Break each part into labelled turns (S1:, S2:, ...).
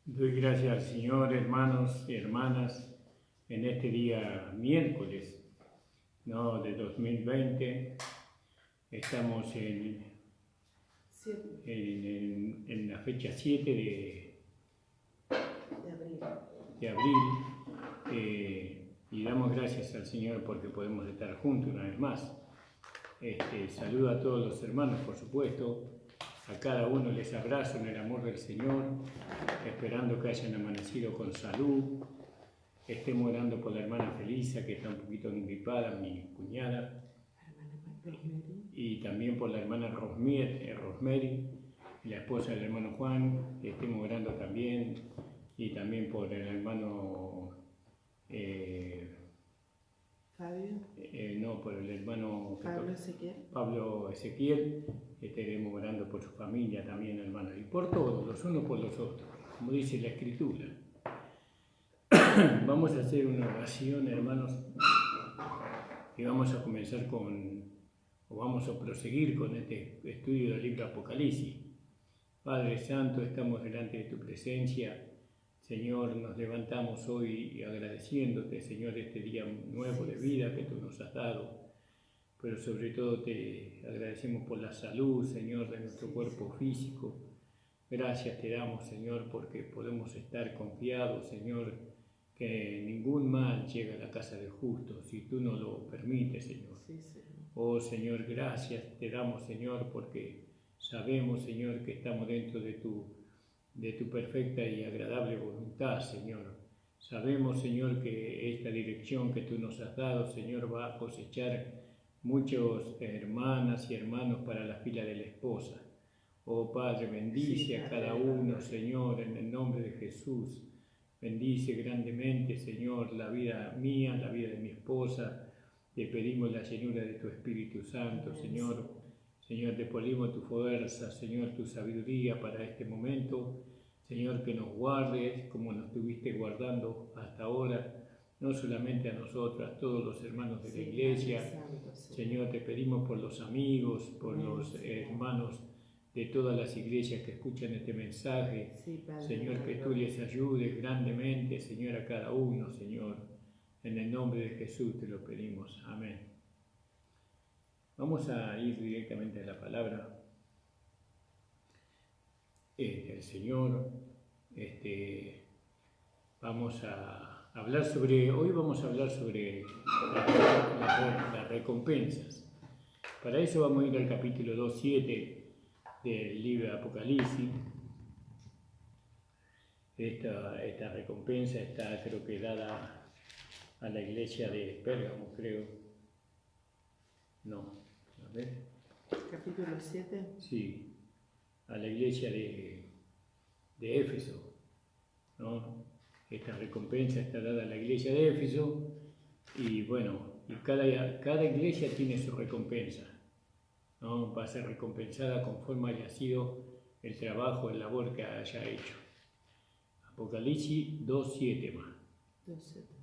S1: Doy gracias al Señor, hermanos y hermanas, en este día miércoles, ¿no?, de 2020. Estamos en la fecha 7 de abril, y damos gracias al Señor porque podemos estar juntos una vez más. Saludo a todos los hermanos, por supuesto. A cada uno les abrazo en el amor del Señor, esperando que hayan amanecido con salud. Estemos orando por la hermana Felisa, que está un poquito engripada, mi cuñada, y también por la hermana Rosemary, la esposa del hermano Juan. Estemos orando también, y también por el hermano por el hermano Pablo Ezequiel. Estaremos orando por su familia también, hermanos, y por todos, los unos por los otros, como dice la Escritura. Vamos a hacer una oración, hermanos, y vamos a comenzar vamos a proseguir con este estudio del libro Apocalipsis. Padre Santo, estamos delante de tu presencia. Señor, nos levantamos hoy agradeciéndote, Señor, este día nuevo de vida que tú nos has dado, pero sobre todo te agradecemos por la salud, Señor, de nuestro cuerpo físico. Gracias te damos, Señor, porque podemos estar confiados, Señor, que ningún mal llega a la casa del justo, si tú no lo permites, Señor. Oh, Señor, gracias te damos, Señor, porque sabemos, Señor, que estamos dentro de tu perfecta y agradable voluntad, Señor. Sabemos, Señor, que esta dirección que tú nos has dado, Señor, va a cosechar muchos hermanas y hermanos para la fila de la esposa. Oh, Padre, bendice a cada uno, Señor, en el nombre de Jesús. Bendice grandemente, Señor, la vida mía, la vida de mi esposa. Te pedimos la llenura de tu Espíritu Santo, Señor. Señor, te pedimos tu fuerza, Señor, tu sabiduría para este momento. Señor, que nos guardes como nos estuviste guardando hasta ahora, no solamente a nosotros, a todos los hermanos de la iglesia. Señor, te pedimos por los amigos, por los hermanos de todas las iglesias que escuchan este mensaje. Señor, que tú les ayudes grandemente, Señor, a cada uno, Señor. En el nombre de Jesús te lo pedimos. Amén. Vamos a ir directamente a la palabra del Señor. Vamos a hablar sobre las recompensas. Para eso vamos a ir al capítulo 2:7 del libro de Apocalipsis. Esta recompensa está, creo que, dada a la iglesia de Pérgamo, creo. No, a ver.
S2: ¿Capítulo 7?
S1: Sí, a la iglesia de Éfeso, ¿no? Esta recompensa está dada a la iglesia de Éfeso, y bueno, y cada iglesia tiene su recompensa, ¿no? Va a ser recompensada conforme haya sido el trabajo, el labor que haya hecho. Apocalipsis 2:7 más.
S2: 2:7.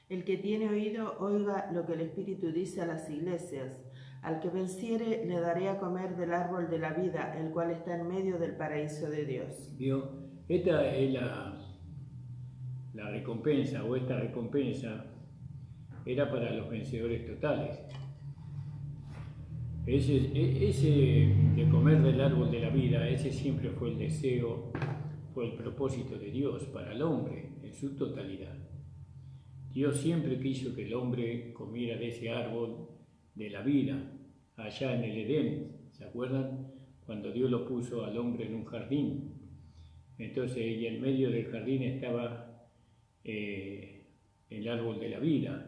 S2: El que tiene oído, oiga lo que el Espíritu dice a las iglesias. Al que venciere, le daré a comer del árbol de la vida, el cual está en medio del paraíso de Dios.
S1: ¿Vio? Esta es la recompensa, o esta recompensa era para los vencedores totales. Ese de comer del árbol de la vida, ese siempre fue el deseo, fue el propósito de Dios para el hombre en su totalidad. Dios siempre quiso que el hombre comiera de ese árbol de la vida, allá en el Edén. ¿Se acuerdan? Cuando Dios lo puso al hombre en un jardín. Entonces, y en medio del jardín estaba el árbol de la vida.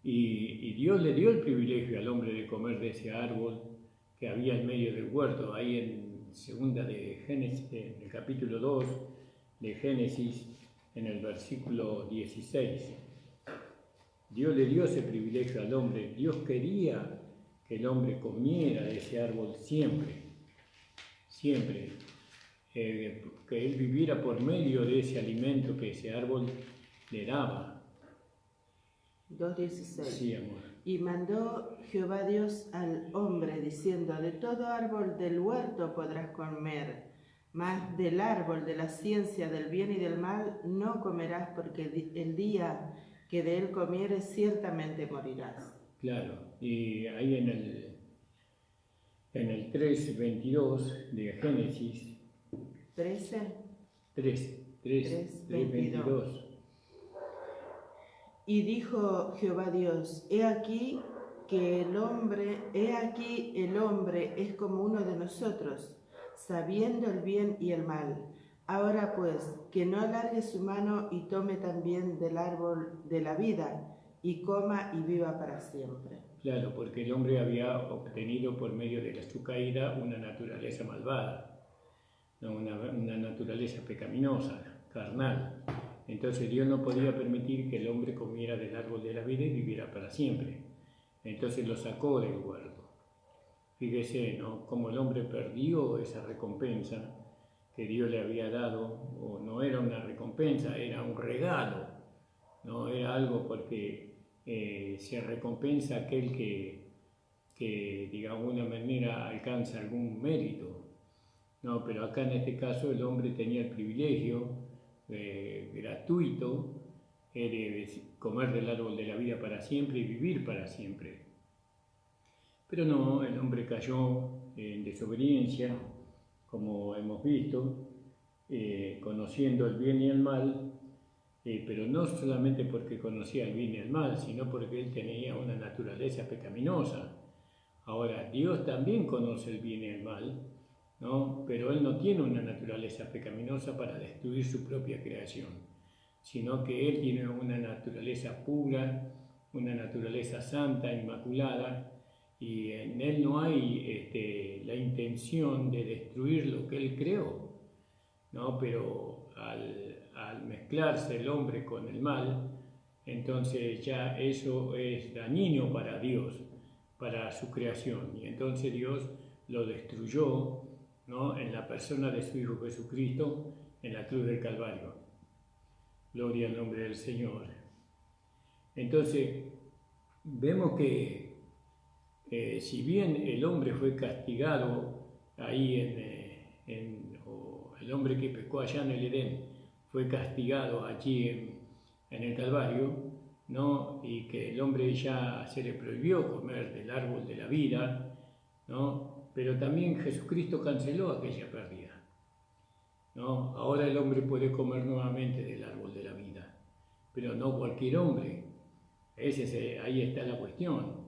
S1: Y Dios le dio el privilegio al hombre de comer de ese árbol que había en medio del huerto, ahí en segunda de Génesis, en el capítulo 2 de Génesis, en el versículo 16. Dios le dio ese privilegio al hombre. Dios quería que el hombre comiera de ese árbol siempre, que él viviera por medio de ese alimento que ese árbol le daba.
S2: 2:16.
S1: Sí, amor.
S2: Y mandó Jehová Dios al hombre, diciendo: de todo árbol del huerto podrás comer, Mas del árbol de la ciencia del bien y del mal no comerás, porque el día que de él comieres ciertamente morirás.
S1: Claro, y ahí en el 3:22 de Génesis, 3:22.
S2: Y dijo Jehová Dios, he aquí el hombre es como uno de nosotros, sabiendo el bien y el mal. Ahora pues, que no alargue su mano y tome también del árbol de la vida, y coma y viva para siempre.
S1: Claro, porque el hombre había obtenido por medio de su caída una naturaleza malvada, ¿no? una naturaleza pecaminosa, carnal. Entonces Dios no podía permitir que el hombre comiera del árbol de la vida y viviera para siempre. Entonces lo sacó del huerto. Fíjese, ¿no? Como el hombre perdió esa recompensa que Dios le había dado, o no era una recompensa, era un regalo, no era algo porque se recompensa aquel que de alguna manera alcanza algún mérito. No, pero acá en este caso el hombre tenía el privilegio gratuito de comer del árbol de la vida para siempre y vivir para siempre. Pero no, el hombre cayó en desobediencia, como hemos visto, conociendo el bien y el mal, pero no solamente porque conocía el bien y el mal, sino porque él tenía una naturaleza pecaminosa. Ahora, Dios también conoce el bien y el mal, ¿no? Pero él no tiene una naturaleza pecaminosa para destruir su propia creación, sino que él tiene una naturaleza pura, una naturaleza santa, inmaculada, y en él no hay la intención de destruir lo que él creó, ¿no? Pero al mezclarse el hombre con el mal, entonces ya eso es dañino para Dios, para su creación, y entonces Dios lo destruyó, ¿no? En la persona de su Hijo Jesucristo en la cruz del Calvario. Gloria al nombre del Señor. Entonces vemos que si bien el hombre fue castigado ahí o el hombre que pecó allá en el Edén fue castigado allí en el Calvario, ¿no? Y que el hombre ya se le prohibió comer del árbol de la vida, ¿no? Pero también Jesucristo canceló aquella pérdida, ¿no? Ahora el hombre puede comer nuevamente del árbol de la vida, pero no cualquier hombre. Ahí está la cuestión.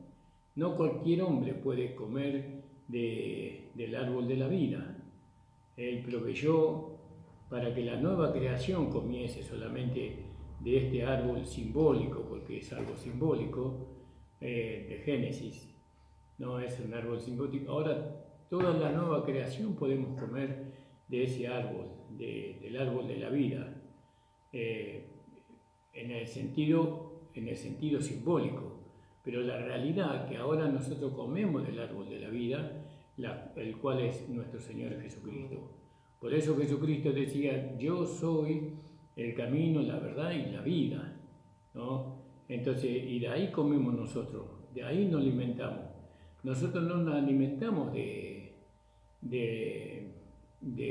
S1: No cualquier hombre puede comer del árbol de la vida. Él proveyó para que la nueva creación comiese solamente de este árbol simbólico, porque es algo simbólico, de Génesis. No es un árbol simbólico. Ahora, toda la nueva creación podemos comer de ese árbol, del árbol de la vida, en el sentido simbólico. Pero la realidad que ahora nosotros comemos del árbol de la vida, el cual es nuestro Señor Jesucristo. Por eso Jesucristo decía, yo soy el camino, la verdad y la vida, ¿no? Entonces, y de ahí comemos nosotros, de ahí nos alimentamos. Nosotros no nos alimentamos de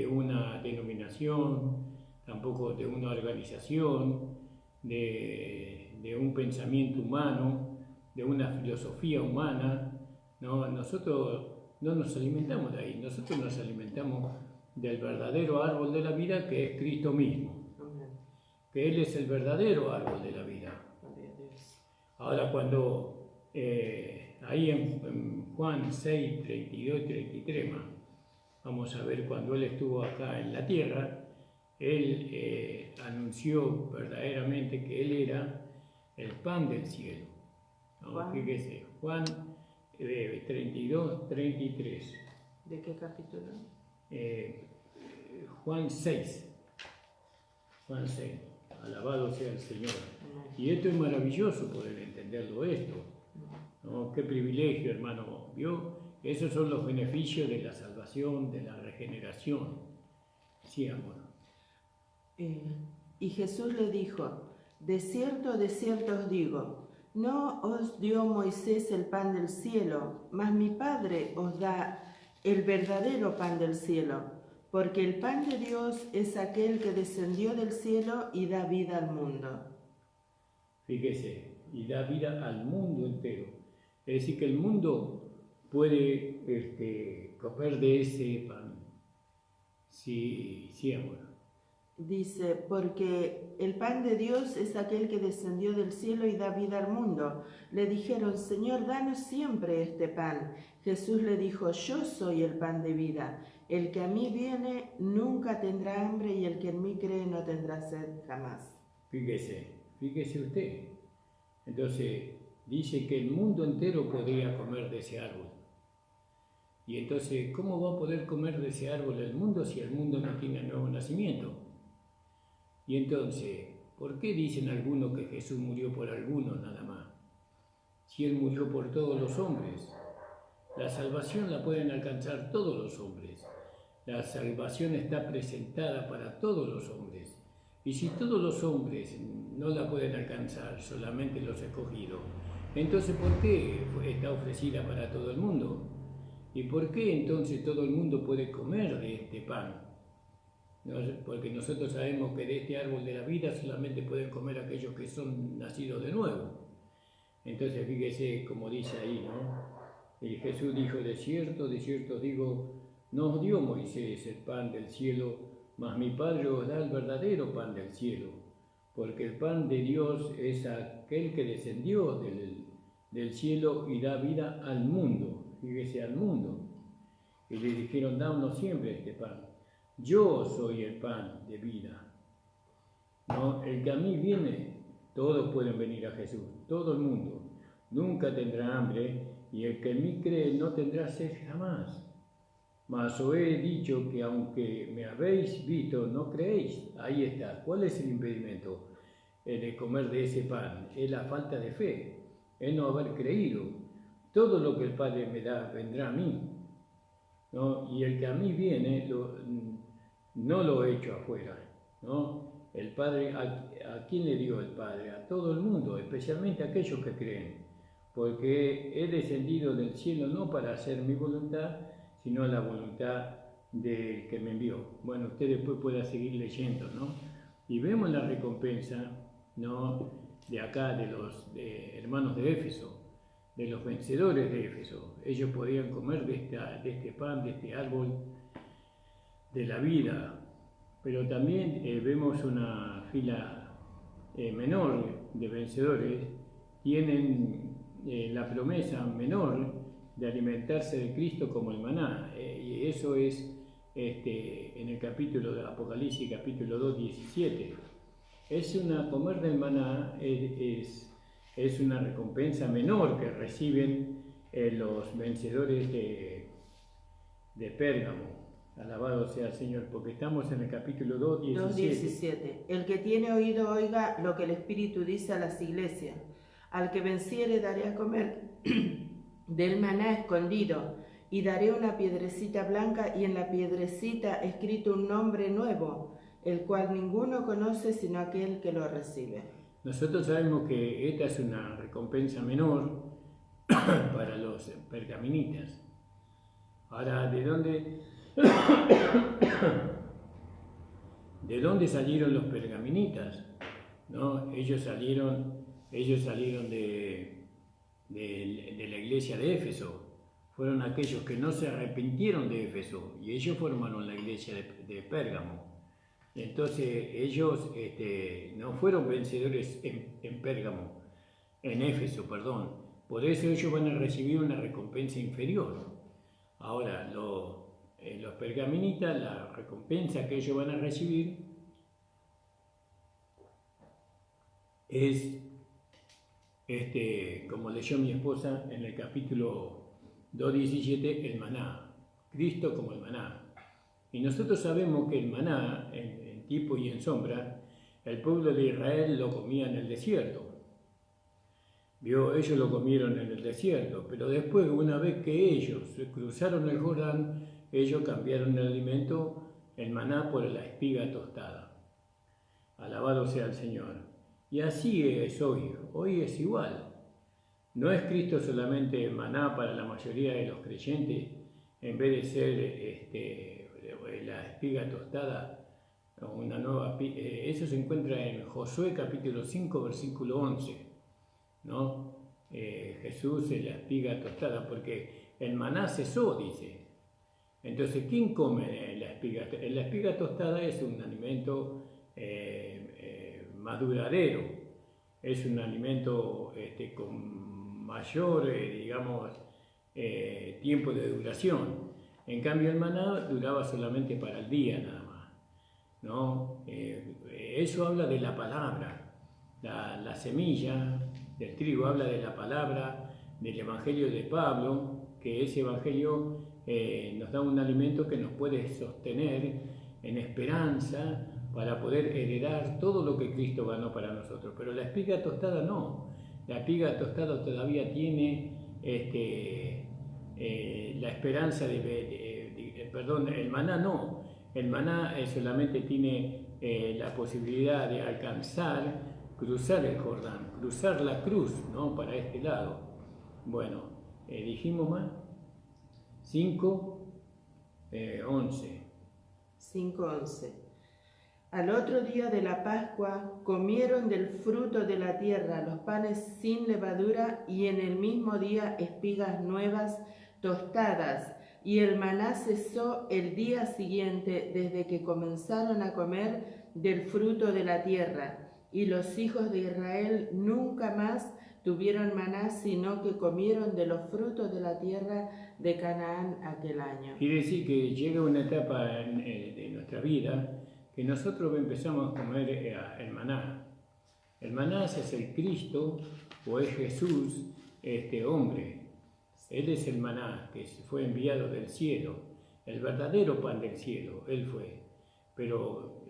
S1: una denominación, tampoco de una organización, de un pensamiento humano, de una filosofía humana, ¿no? Nosotros no nos alimentamos de ahí, nosotros nos alimentamos del verdadero árbol de la vida, que es Cristo mismo, que Él es el verdadero árbol de la vida. Ahora cuando ahí en Juan 6, 32 y 33, vamos a ver, cuando Él estuvo acá en la tierra, Él anunció verdaderamente que Él era el pan del cielo. ¿No? Fíjese, Juan 32, 33.
S2: ¿De qué capítulo?
S1: Juan 6. Juan 6. Alabado sea el Señor. Y esto es maravilloso poder entenderlo esto, ¿no? Qué privilegio, hermano. ¿Vio? Esos son los beneficios de la salvación, de la regeneración. Sí, amor.
S2: Y Jesús le dijo, de cierto os digo, no os dio Moisés el pan del cielo, mas mi Padre os da el verdadero pan del cielo, porque el pan de Dios es aquel que descendió del cielo y da vida al mundo.
S1: Fíjese, y da vida al mundo entero. Es decir, que el mundo puede comer de ese pan. Sí, amor.
S2: Dice, porque el pan de Dios es aquel que descendió del cielo y da vida al mundo. Le dijeron, Señor, danos siempre este pan. Jesús le dijo, yo soy el pan de vida. El que a mí viene nunca tendrá hambre y el que en mí cree no tendrá sed jamás.
S1: Fíjese usted. Entonces, dice que el mundo entero podría comer de ese árbol. Y entonces, ¿cómo va a poder comer de ese árbol el mundo si el mundo no tiene nuevo nacimiento? Y entonces, ¿por qué dicen algunos que Jesús murió por algunos nada más? Si Él murió por todos los hombres. La salvación la pueden alcanzar todos los hombres. La salvación está presentada para todos los hombres. Y si todos los hombres no la pueden alcanzar, solamente los escogidos, entonces ¿por qué está ofrecida para todo el mundo? ¿Y por qué entonces todo el mundo puede comer de este pan? ¿No? Porque nosotros sabemos que de este árbol de la vida solamente pueden comer aquellos que son nacidos de nuevo. Entonces fíjese como dice ahí, ¿no? Y Jesús dijo, de cierto os digo, no os dio Moisés el pan del cielo, mas mi Padre os da el verdadero pan del cielo, porque el pan de Dios es aquel que descendió del cielo y da vida al mundo, fíjese, al mundo. Y le dijeron, danos siempre este pan. Yo soy el pan de vida. ¿No? El que a mí viene, todos pueden venir a Jesús, todo el mundo. Nunca tendrá hambre, y el que en mí cree no tendrá sed jamás. Mas os he dicho que aunque me habéis visto, no creéis. Ahí está. ¿Cuál es el impedimento de comer de ese pan? Es la falta de fe, es no haber creído. Todo lo que el Padre me da vendrá a mí, ¿no? Y el que a mí viene, no lo he hecho afuera, ¿no? El Padre, ¿a quién le dio el Padre? A todo el mundo, especialmente a aquellos que creen, porque he descendido del cielo no para hacer mi voluntad, sino la voluntad del que me envió. Bueno, usted después pueda seguir leyendo, ¿no? Y vemos la recompensa, ¿no?, de acá, de los hermanos de Éfeso, de los vencedores de Éfeso. Ellos podían comer de este pan, de este árbol de la vida, pero también vemos una fila menor de vencedores, tienen la promesa menor de alimentarse de Cristo como el maná, y eso es en el capítulo de Apocalipsis, capítulo 2, 17. Comer del maná es una recompensa menor que reciben los vencedores de Pérgamo. Alabado sea el Señor, porque estamos en el capítulo 2, 17.
S2: El que tiene oído oiga lo que el Espíritu dice a las iglesias. Al que venciere daré a comer del maná escondido, y daré una piedrecita blanca y en la piedrecita escrito un nombre nuevo, el cual ninguno conoce sino aquel que lo recibe.
S1: Nosotros sabemos que esta es una recompensa menor para los pergaminitas. Ahora, ¿de dónde salieron los pergaminitas? ¿No? Ellos salieron de la iglesia de Éfeso. Fueron aquellos que no se arrepintieron de Éfeso y ellos formaron la iglesia de Pérgamo. Entonces ellos no fueron vencedores en Pérgamo, en Éfeso, perdón. Por eso ellos van a recibir una recompensa inferior. Ahora, los pergaminitas, la recompensa que ellos van a recibir es, como leyó mi esposa en el capítulo 2.17, el maná, Cristo como el maná. Y nosotros sabemos que el maná, en tipo y en sombra, el pueblo de Israel lo comía en el desierto. Ellos lo comieron en el desierto, pero después, una vez que ellos cruzaron el Jordán, ellos cambiaron el alimento, el maná, por la espiga tostada. Alabado sea el Señor. Y así es hoy es igual. No es Cristo solamente maná para la mayoría de los creyentes, en vez de ser la espiga tostada, una nueva, eso se encuentra en Josué capítulo 5, versículo 11, ¿no? Jesús es la espiga tostada, porque el maná cesó, dice. Entonces, ¿quién come la espiga? La espiga tostada es un alimento más duradero, es un alimento con mayor, digamos, tiempo de duración. En cambio, el maná duraba solamente para el día nada más, ¿no? Eso habla de la palabra, la semilla del trigo habla de la palabra, del Evangelio de Pablo, que ese Evangelio nos da un alimento que nos puede sostener en esperanza para poder heredar todo lo que Cristo ganó para nosotros. Pero la espiga tostada no, la espiga tostada todavía tiene la esperanza perdón, el maná no, el maná solamente tiene la posibilidad de alcanzar, cruzar el Jordán, cruzar la cruz, ¿no? Para este lado. Bueno, dijimos más, 5, 11.
S2: 5:11. Al otro día de la Pascua comieron del fruto de la tierra los panes sin levadura y en el mismo día espigas nuevas tostadas, y el maná cesó el día siguiente desde que comenzaron a comer del fruto de la tierra. Y los hijos de Israel nunca más tuvieron maná, sino que comieron de los frutos de la tierra de Canaán aquel año.
S1: Quiere decir que llega una etapa de nuestra vida que nosotros empezamos a comer el maná. El maná es el Cristo o es Jesús, este hombre. Él es el maná que fue enviado del cielo, el verdadero pan del cielo, Él fue. Pero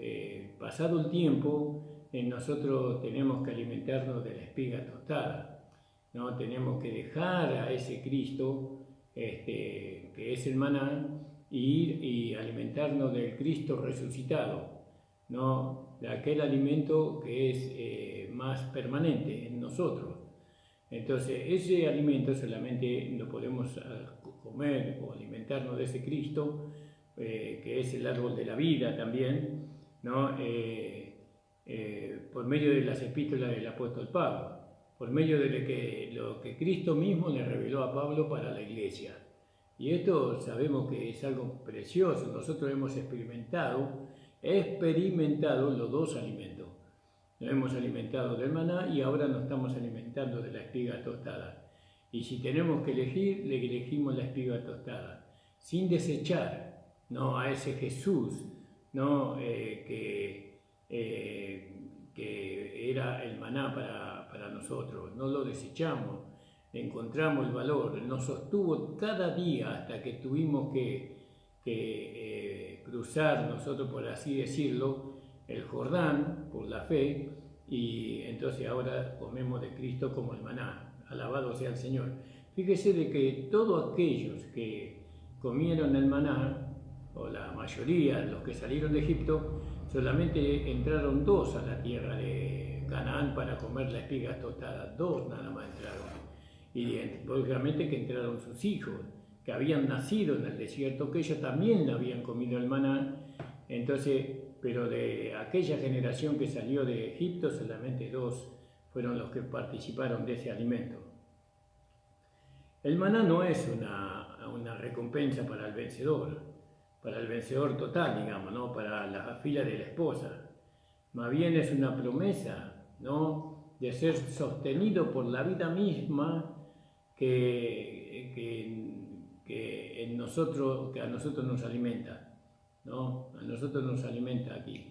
S1: pasado el tiempo, nosotros tenemos que alimentarnos de la espiga tostada, ¿no? Tenemos que dejar a ese Cristo, que es el maná, e ir y alimentarnos del Cristo resucitado, ¿no? De aquel alimento que es más permanente en nosotros. Entonces, ese alimento solamente lo podemos comer o alimentarnos de ese Cristo, que es el árbol de la vida también, ¿no? Por medio de las epístolas del apóstol Pablo, por medio de lo que Cristo mismo le reveló a Pablo para la iglesia. Y esto sabemos que es algo precioso. Nosotros hemos experimentado los dos alimentos. Nos hemos alimentado del maná y ahora nos estamos alimentando de la espiga tostada. Y si tenemos que elegir, le elegimos la espiga tostada, sin desechar, ¿no? A ese Jesús, ¿no? Que era el maná para nosotros. No lo desechamos, encontramos el valor, nos sostuvo cada día hasta que tuvimos que cruzar nosotros, por así decirlo, el Jordán por la fe, y entonces ahora comemos de Cristo como el maná. Alabado sea el Señor. Fíjese de que todos aquellos que comieron el maná, o la mayoría, los que salieron de Egipto, solamente entraron 2 a la tierra de Canaán para comer la espiga tostada. 2 nada más entraron. Y lógicamente que entraron sus hijos, que habían nacido en el desierto, que ellos también habían comido el maná. Entonces, pero de aquella generación que salió de Egipto, solamente 2 fueron los que participaron de ese alimento. El maná no es una recompensa para el vencedor total, digamos, ¿no? Para la fila de la esposa. Más bien es una promesa, ¿no? De ser sostenido por la vida misma que a nosotros nos alimenta, ¿no? A nosotros nos alimenta aquí.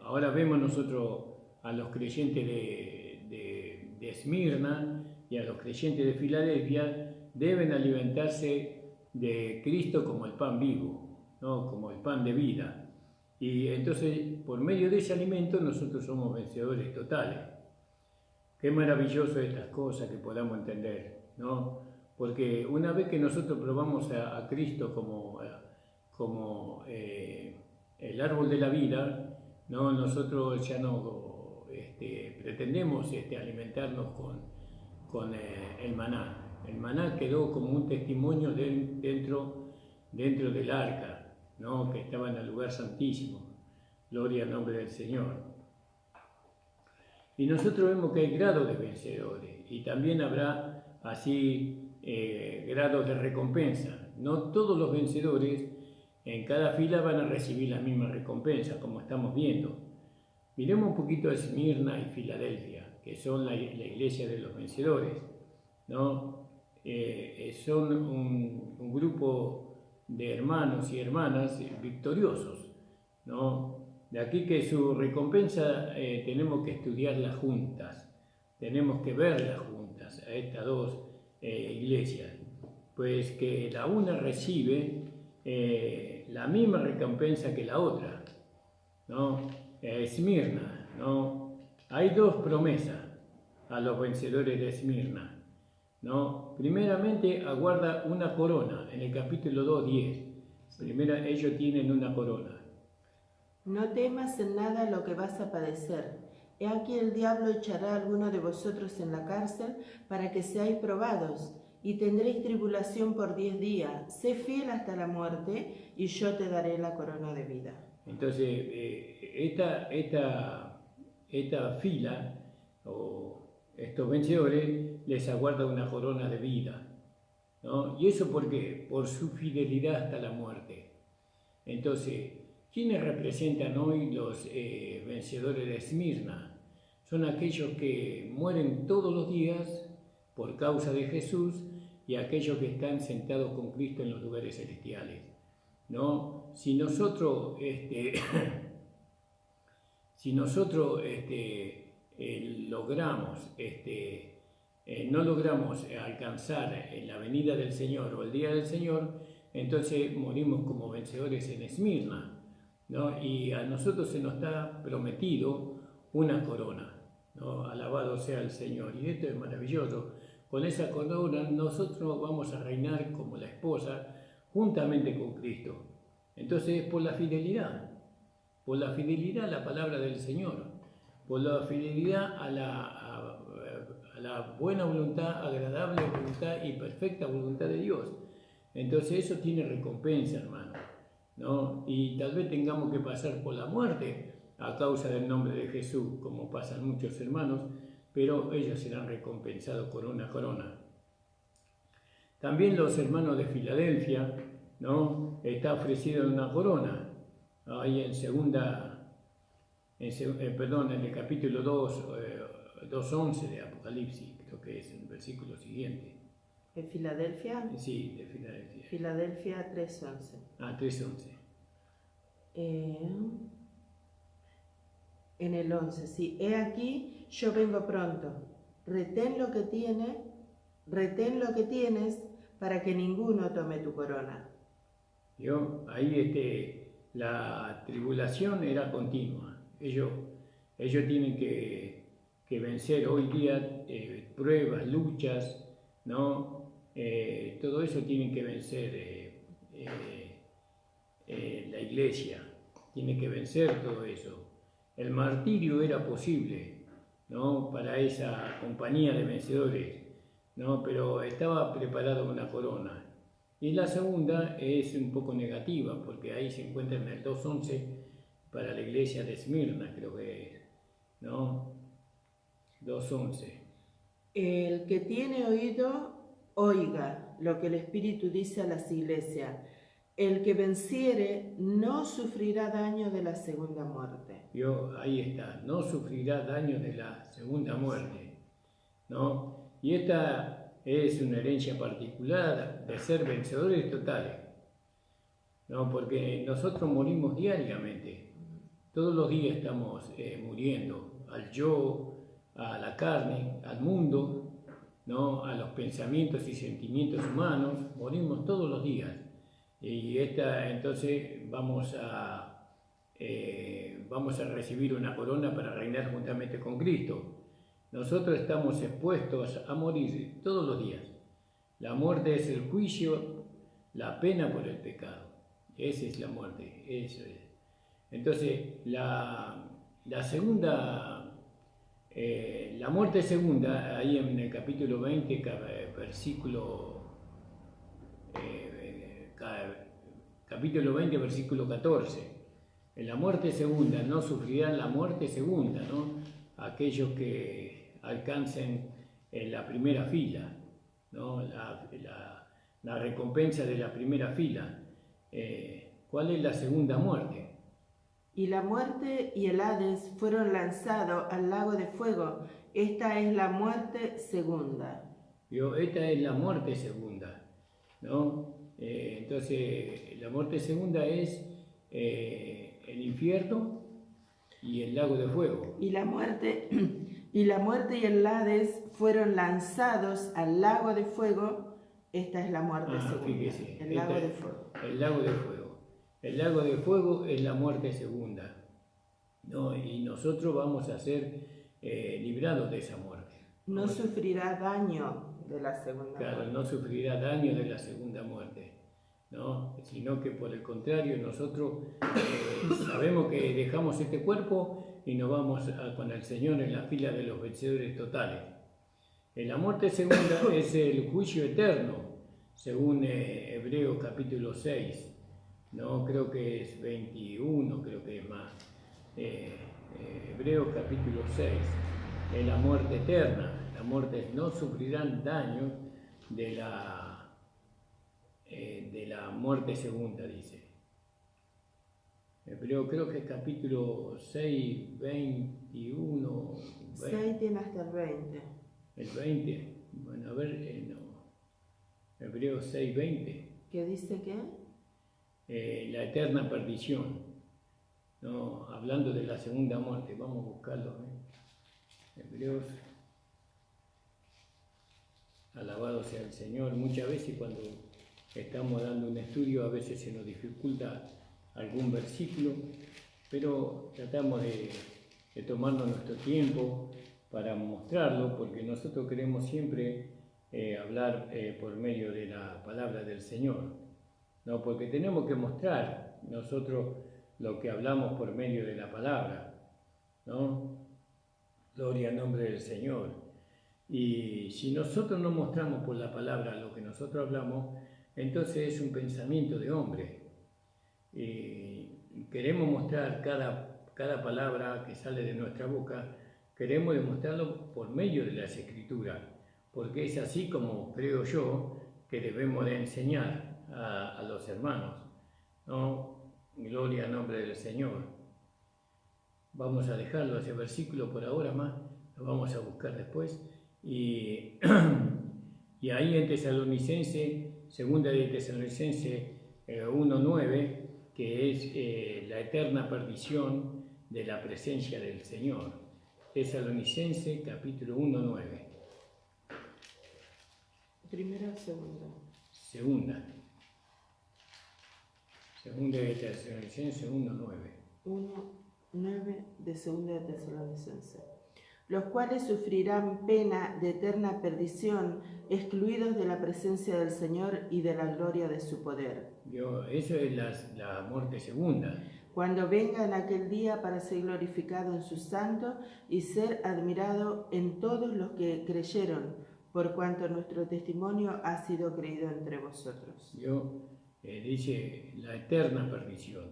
S1: Ahora vemos nosotros a los creyentes de Esmirna y a los creyentes de Filadelfia, deben alimentarse de Cristo como el pan vivo, ¿no? Como el pan de vida. Y entonces, por medio de ese alimento, nosotros somos vencedores totales. Qué maravilloso estas cosas que podamos entender, ¿no? Porque una vez que nosotros probamos a Cristo como el árbol de la vida, ¿no? Nosotros ya no pretendemos alimentarnos con el maná. El maná quedó como un testimonio dentro del arca, ¿no? Que estaban en el lugar santísimo. Gloria al nombre del Señor. Y nosotros vemos que hay grados de vencedores y también habrá así grados de recompensa. No todos los vencedores en cada fila van a recibir la misma recompensa, como estamos viendo. Miremos un poquito a Esmirna y Filadelfia, que son la iglesia de los vencedores, ¿no? Son un grupo de hermanos y hermanas victoriosos, ¿no? De aquí que su recompensa tenemos que estudiarlas juntas, tenemos que verlas juntas a estas dos iglesias, pues que la una recibe la misma recompensa que la otra, ¿no? Esmirna, ¿no? Hay dos promesas a los vencedores de Esmirna, ¿no? Primeramente aguarda una corona, en el capítulo 2:10. Primero ellos tienen una corona.
S2: No temas en nada lo que vas a padecer. He aquí el diablo echará a alguno de vosotros en la cárcel para que seáis probados, y tendréis tribulación por 10 días. Sé fiel hasta la muerte, y yo te daré la corona de vida.
S1: Entonces, esta fila, o estos vencedores, les aguarda una corona de vida, ¿no? ¿Y eso por qué? Por su fidelidad hasta la muerte. Entonces, ¿quiénes representan hoy los vencedores de Esmirna? Son aquellos que mueren todos los días por causa de Jesús y aquellos que están sentados con Cristo en los lugares celestiales, ¿no? Si nosotros, no logramos alcanzar la venida del Señor o el día del Señor, entonces morimos como vencedores en Esmirna, ¿no? Y a nosotros se nos está prometido una corona, ¿no? Alabado sea el Señor. Y esto es maravilloso. Con esa corona nosotros vamos a reinar como la esposa juntamente con Cristo. Entonces es por la fidelidad a la palabra del Señor, por la fidelidad a la buena voluntad, agradable voluntad y perfecta voluntad de Dios. Entonces eso tiene recompensa, hermano, ¿no? Y tal vez tengamos que pasar por la muerte a causa del nombre de Jesús, como pasan muchos hermanos, pero ellos serán recompensados con una corona. También los hermanos de Filadelfia, ¿no? Está ofrecido una corona. Ahí en el capítulo 2:11 de Apocalipsis, creo que es el versículo siguiente.
S2: ¿En Filadelfia?
S1: Sí, de Filadelfia.
S2: Filadelfia 3:11.
S1: 3:11.
S2: En el 11, sí. He aquí, yo vengo pronto. Retén lo que tienes para que ninguno tome tu corona.
S1: Ahí la tribulación era continua. Ellos tienen que vencer hoy día pruebas, luchas, ¿no? Todo eso tienen que vencer la iglesia, tiene que vencer todo eso. El martirio era posible, ¿no? Para esa compañía de vencedores, ¿no? Pero estaba preparada una corona. Y la segunda es un poco negativa, porque ahí se encuentra en el 2:11 para la iglesia de Esmirna, creo que es, ¿no? 2:11.
S2: El que tiene oído, oiga lo que el Espíritu dice a las iglesias. El que venciere no sufrirá daño de la segunda muerte.
S1: Ahí está, no sufrirá daño de la segunda muerte, ¿no? Y esta es una herencia particular de ser vencedores totales, ¿no? Porque nosotros morimos diariamente, todos los días estamos muriendo al yo, a la carne, al mundo, ¿no? A los pensamientos y sentimientos humanos, morimos todos los días. Y entonces vamos a recibir una corona para reinar juntamente con Cristo. Nosotros estamos expuestos a morir todos los días. La muerte es el juicio, la pena por el pecado. Esa es la muerte, eso es. Entonces, la muerte segunda, ahí en el capítulo 20, versículo capítulo 20, versículo 14. En la muerte segunda no sufrirán la muerte segunda, ¿no? Aquellos que alcancen en la primera fila, ¿no? La recompensa de la primera fila. ¿Cuál es la segunda muerte?
S2: Y la muerte y el Hades fueron lanzados al lago de fuego. Esta es la muerte segunda.
S1: Esta es la muerte segunda, ¿no? Entonces, la muerte segunda es el infierno y el lago de fuego.
S2: Y la muerte y el Hades fueron lanzados al lago de fuego. Esta es la muerte segunda.
S1: Fíjese,
S2: el lago de fuego.
S1: El lago de fuego. El lago de fuego es la muerte segunda, ¿no? Y nosotros vamos a ser librados de esa muerte.
S2: No sufrirá daño de la segunda muerte.
S1: Claro, no sufrirá daño de la segunda muerte, ¿no? Sino que por el contrario nosotros sabemos que dejamos este cuerpo y nos vamos con el Señor en la fila de los vencedores totales. La muerte segunda es el juicio eterno, según Hebreos capítulo 6. No, creo que es 21, creo que es más. Hebreos capítulo 6, es la muerte eterna. La muerte no sufrirán daño de la muerte segunda, dice. Hebreo creo que es capítulo 6, 21.
S2: 6 tiene hasta el 20.
S1: El 20, bueno, a ver, no. Hebreos 6, 20.
S2: ¿Qué dice qué?
S1: La eterna perdición, ¿no? Hablando de la segunda muerte, vamos a buscarlo. Hebreos, alabado sea el Señor. Muchas veces cuando estamos dando un estudio, a veces se nos dificulta algún versículo, pero tratamos de tomarnos nuestro tiempo para mostrarlo, porque nosotros queremos siempre hablar por medio de la palabra del Señor. No, porque tenemos que mostrar nosotros lo que hablamos por medio de la palabra, ¿no? Gloria al nombre del Señor. Y si nosotros no mostramos por la palabra lo que nosotros hablamos, entonces es un pensamiento de hombre. Queremos mostrar cada palabra que sale de nuestra boca, queremos demostrarlo por medio de las Escrituras, porque es así como creo yo que debemos de enseñar a los hermanos, ¿no? Gloria al nombre del Señor. Vamos a dejarlo ese versículo por ahora más, lo vamos a buscar después. Y ahí en Tesalonicense, segunda de Tesalonicense 1:9, que es la eterna perdición de la presencia del Señor. Tesalonicense capítulo 1:9.
S2: ¿Primera o segunda?
S1: Segunda. Segunda de Tesalonicense 1:9.
S2: 1:9 de segunda de Tesalonicense. Los cuales sufrirán pena de eterna perdición, excluidos de la presencia del Señor y de la gloria de su poder.
S1: Eso es la muerte segunda.
S2: Cuando venga en aquel día para ser glorificado en sus santos y ser admirado en todos los que creyeron, por cuanto nuestro testimonio ha sido creído entre vosotros.
S1: Dice la eterna perdición.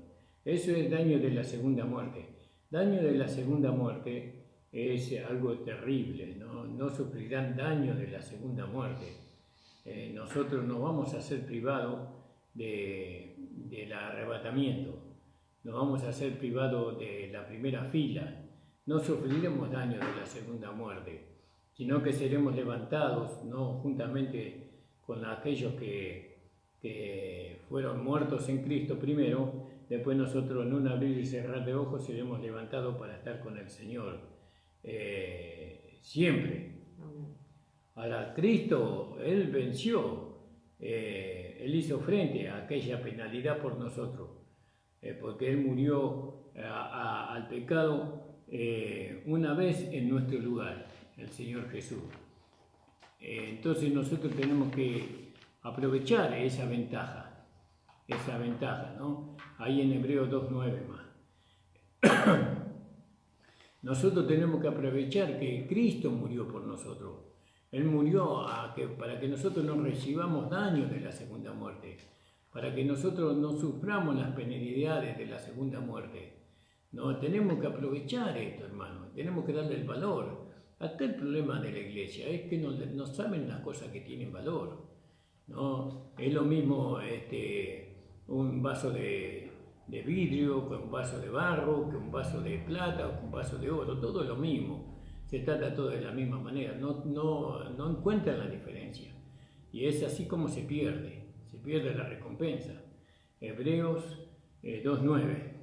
S1: Eso es daño de la segunda muerte. Daño de la segunda muerte es algo terrible, ¿no? No sufrirán daño de la segunda muerte. Nosotros no vamos a ser privados del arrebatamiento, no vamos a ser privados de la primera fila, no sufriremos daño de la segunda muerte, sino que seremos levantados, ¿no? Juntamente con aquellos que fueron muertos en Cristo primero, después nosotros en un abrir y cerrar de ojos seremos levantados para estar con el Señor siempre. Ahora, Cristo, Él venció, Él hizo frente a aquella penalidad por nosotros, porque Él murió al pecado una vez en nuestro lugar, el Señor Jesús. Entonces nosotros tenemos que aprovechar esa ventaja, ¿no? Ahí en Hebreos 2:9 más. Nosotros tenemos que aprovechar que Cristo murió por nosotros. Él murió para que nosotros no recibamos daño de la segunda muerte. para que nosotros no suframos las penalidades de la segunda muerte. No, tenemos que aprovechar esto, hermano, tenemos que darle el valor. Acá el problema de la iglesia es que no saben las cosas que tienen valor. ¿No? Es lo mismo un vaso de vidrio, que un vaso de barro, que un vaso de plata o que un vaso de oro, todo es lo mismo. Se trata todo de la misma manera, no encuentran la diferencia. Y es así como se pierde la recompensa. Hebreos 2:9.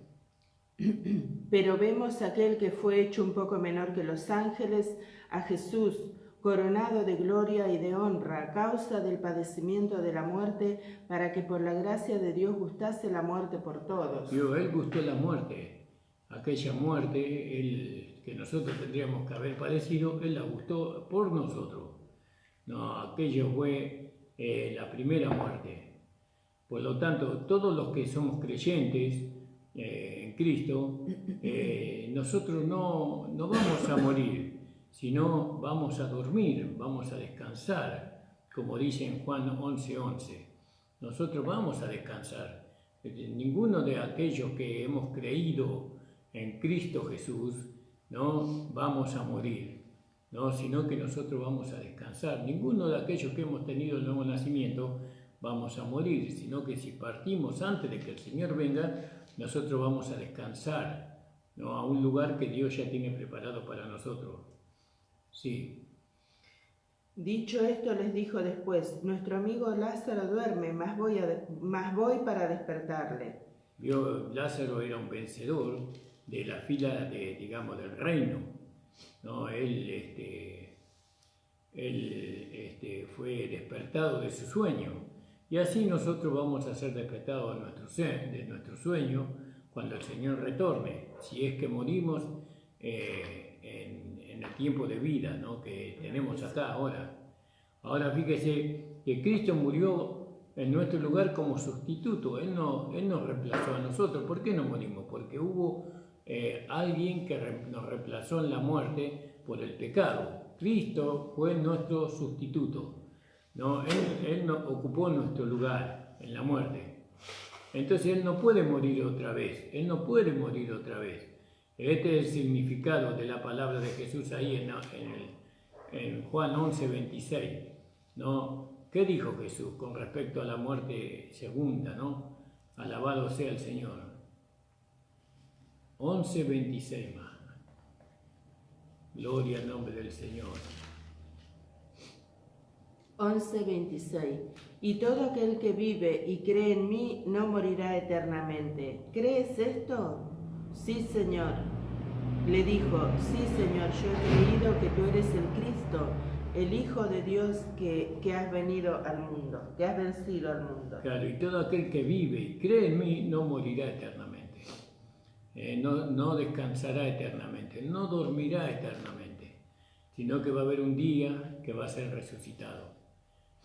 S2: Pero vemos a aquel que fue hecho un poco menor que los ángeles, a Jesús, coronado de gloria y de honra a causa del padecimiento de la muerte, para que por la gracia de Dios gustase la muerte por todos.
S1: Él gustó la muerte, aquella muerte que nosotros tendríamos que haber padecido, Él la gustó por nosotros. No, aquello fue la primera muerte. Por lo tanto, todos los que somos creyentes en Cristo, nosotros no vamos a morir, sino vamos a dormir, vamos a descansar, como dice en Juan 11:11. Nosotros vamos a descansar. Ninguno de aquellos que hemos creído en Cristo Jesús, no vamos a morir, no, sino que nosotros vamos a descansar. Ninguno de aquellos que hemos tenido el nuevo nacimiento vamos a morir, sino que si partimos antes de que el Señor venga, nosotros vamos a descansar, ¿no? A un lugar que Dios ya tiene preparado para nosotros. Sí.
S2: Dicho esto, les dijo después: nuestro amigo Lázaro duerme, mas voy para despertarle.
S1: Lázaro era un vencedor de la fila digamos, del reino, ¿no? Él fue despertado de su sueño. Y así nosotros vamos a ser despertados de nuestro sueño cuando el Señor retorne, si es que morimos en el tiempo de vida, ¿no? Que tenemos acá ahora. Ahora fíjese que Cristo murió en nuestro lugar como sustituto, Él nos reemplazó a nosotros. ¿Por qué no morimos? Porque hubo alguien que nos reemplazó en la muerte por el pecado. Cristo fue nuestro sustituto. No, él ocupó nuestro lugar en la muerte. Entonces Él no puede morir otra vez. Él no puede morir otra vez. Este es el significado de la palabra de Jesús ahí en Juan 11:26. ¿No? ¿Qué dijo Jesús con respecto a la muerte segunda? ¿No? Alabado sea el Señor. 11:26 más. Gloria al nombre del Señor.
S2: 11:26. Y todo aquel que vive y cree en mí no morirá eternamente. ¿Crees esto? Sí, Señor. Le dijo: sí, Señor, yo he creído que tú eres el Cristo, el Hijo de Dios que has venido al mundo, que has vencido al mundo.
S1: Claro, y todo aquel que vive y cree en mí no morirá eternamente. No descansará eternamente, no dormirá eternamente, sino que va a haber un día que va a ser resucitado.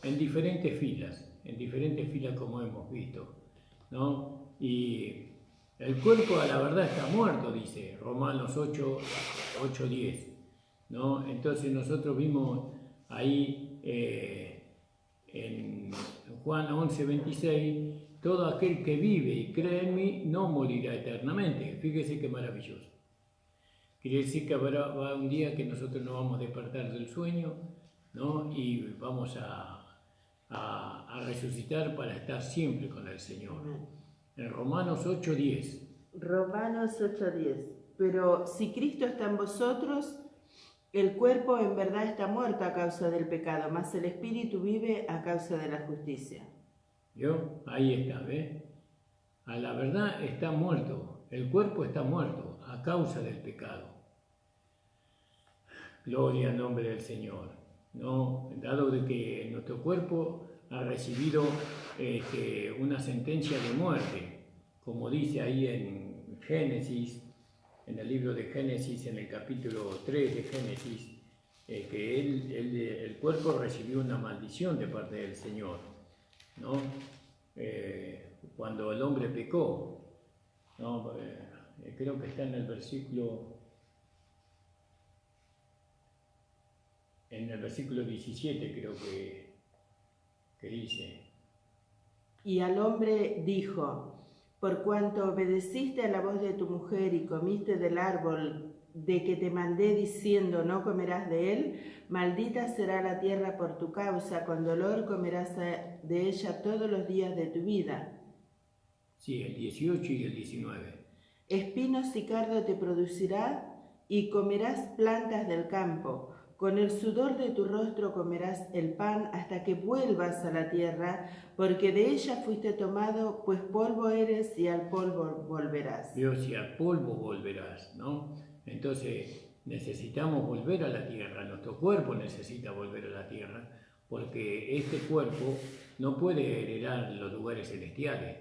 S1: En diferentes filas como hemos visto, ¿no? Y el cuerpo a la verdad está muerto, dice Romanos 8:10, ¿no? Entonces nosotros vimos ahí en Juan 11:26, todo aquel que vive y cree en mí no morirá eternamente. Fíjese qué maravilloso. Quiere decir que va un día que nosotros nos vamos a despertar del sueño, ¿no? Y vamos a resucitar para estar siempre con el Señor. En Romanos 8:10.
S2: Romanos 8:10. Pero si Cristo está en vosotros, el cuerpo en verdad está muerto a causa del pecado, mas el espíritu vive a causa de la justicia.
S1: ¿Vio? Ahí está, ¿ves? A la verdad está muerto, el cuerpo está muerto a causa del pecado. Gloria al nombre del Señor, ¿no? Dado de que nuestro cuerpo ha recibido una sentencia de muerte, como dice ahí en Génesis, en el libro de Génesis, en el capítulo 3 de Génesis, que el cuerpo recibió una maldición de parte del Señor, ¿no? Cuando el hombre pecó, ¿no? Creo que está en el versículo 17, creo que dice,
S2: Y al hombre dijo: por cuanto obedeciste a la voz de tu mujer y comiste del árbol de que te mandé diciendo no comerás de él, maldita será la tierra por tu causa, con dolor comerás de ella todos los días de tu vida.
S1: Sí, el 18 y el 19.
S2: Espinos y cardo te producirá, y comerás plantas del campo. Con el sudor de tu rostro comerás el pan hasta que vuelvas a la tierra, porque de ella fuiste tomado, pues polvo eres y al polvo volverás.
S1: Dios, y al polvo volverás, ¿no? Entonces necesitamos volver a la tierra, nuestro cuerpo necesita volver a la tierra, porque este cuerpo no puede heredar los lugares celestiales.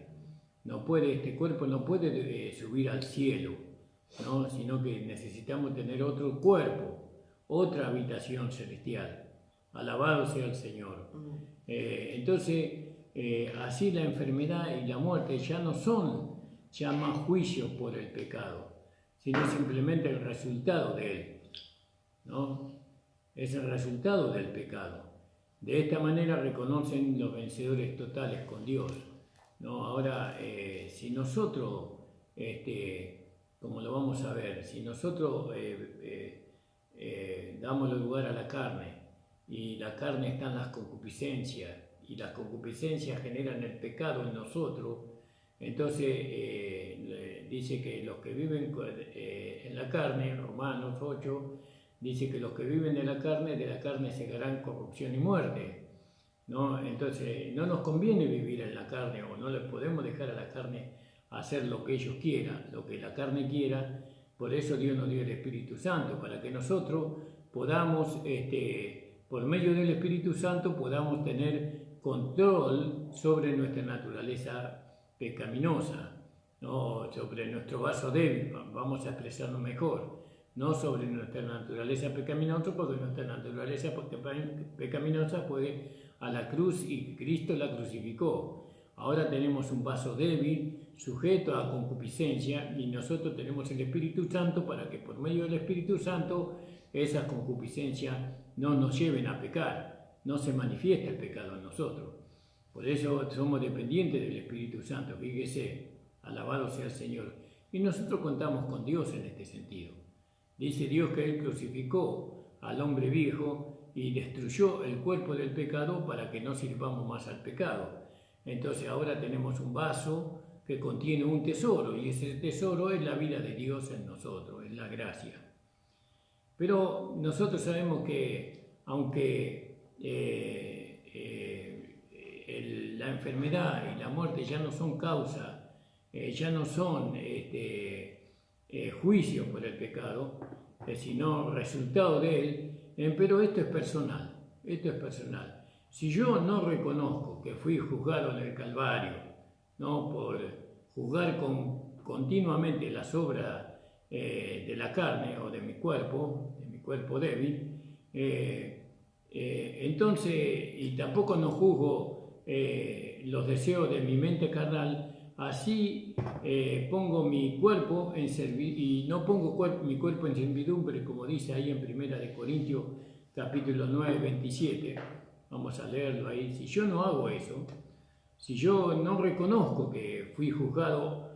S1: Este cuerpo no puede subir al cielo, ¿no? Sino que necesitamos tener otro cuerpo, otra habitación celestial. Alabado sea el Señor. Entonces, así la enfermedad y la muerte ya no son ya más juicios por el pecado, sino simplemente el resultado de él, ¿no? Es el resultado del pecado. De esta manera reconocen los vencedores totales con Dios, ¿no? Ahora, si nosotros, como lo vamos a ver, si nosotros damos lugar a la carne, y la carne está en las concupiscencias, y las concupiscencias generan el pecado en nosotros, entonces dice que los que viven en la carne, Romanos 8, dice que los que viven de la carne segarán corrupción y muerte, ¿no? Entonces no nos conviene vivir en la carne, o no le podemos dejar a la carne hacer lo que ellos quieran, lo que la carne quiera. Por eso Dios nos dio el Espíritu Santo, para que nosotros podamos, por medio del Espíritu Santo, podamos tener control sobre nuestra naturaleza pecaminosa, ¿no? Sobre nuestro vaso débil, vamos a expresarlo mejor, no sobre nuestra naturaleza pecaminosa, porque nuestra naturaleza pecaminosa fue a la cruz y Cristo la crucificó. Ahora tenemos un vaso débil, sujeto a concupiscencia, y nosotros tenemos el Espíritu Santo para que por medio del Espíritu Santo esas concupiscencias no nos lleven a pecar, no se manifiesta el pecado en nosotros. Por eso somos dependientes del Espíritu Santo, fíjese, alabado sea el Señor. Y nosotros contamos con Dios en este sentido. Dice Dios que Él crucificó al hombre viejo y destruyó el cuerpo del pecado para que no sirvamos más al pecado. Entonces ahora tenemos un vaso que contiene un tesoro, y ese tesoro es la vida de Dios en nosotros, es la gracia. Pero nosotros sabemos que aunque la enfermedad y la muerte ya no son causa, ya no son juicios por el pecado, sino resultado de él, pero esto es personal, Si yo no reconozco que fui juzgado en el Calvario, ¿no? Por juzgar continuamente las obras de la carne o de mi cuerpo débil, entonces, y tampoco no juzgo los deseos de mi mente carnal, así pongo mi cuerpo en y no pongo mi cuerpo en servidumbre, como dice ahí en 1 Corintios capítulo 9, 27. Vamos a leerlo ahí. Si yo no hago eso, si yo no reconozco que fui juzgado,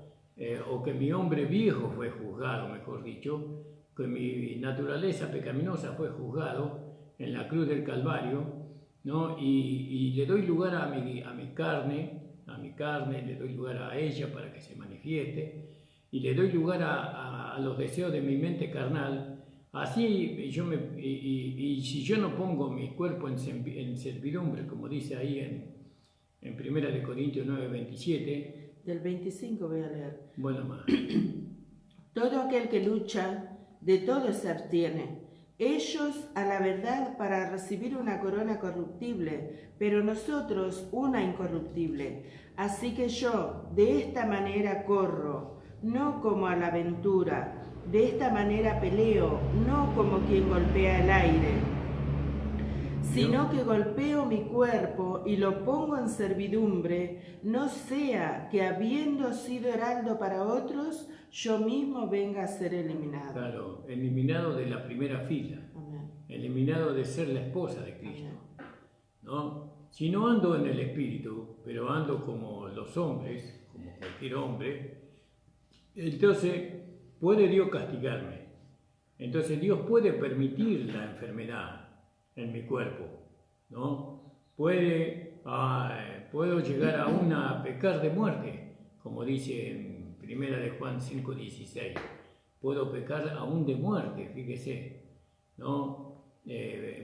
S1: o que mi hombre viejo fue juzgado, mejor dicho, que mi naturaleza pecaminosa fue juzgado en la cruz del Calvario, ¿no? Y le doy lugar a mi carne, le doy lugar a ella para que se manifieste, y le doy lugar a los deseos de mi mente carnal. Así si yo no pongo mi cuerpo en servidumbre, como dice ahí en 1 Corintios 9, 27.
S2: Del 25 voy a leer.
S1: Bueno, más.
S2: Todo aquel que lucha, de todo se abstiene. Ellos a la verdad para recibir una corona corruptible, pero nosotros una incorruptible. Así que yo de esta manera corro, no como a la aventura. De esta manera peleo, no como quien golpea el aire, sino que golpeo mi cuerpo y lo pongo en servidumbre, no sea que habiendo sido heraldo para otros, yo mismo venga a ser eliminado.
S1: Claro, eliminado de la primera fila.
S2: Amén.
S1: Eliminado de ser la esposa de Cristo. ¿No? si no ando en el Espíritu, pero ando como los hombres, como cualquier hombre, entonces puede Dios castigarme. Entonces Dios puede permitir la enfermedad en mi cuerpo, ¿no? Puedo llegar a pecar de muerte, como dice en 1 de Juan 5:16. Puedo pecar aún de muerte, fíjese, ¿no?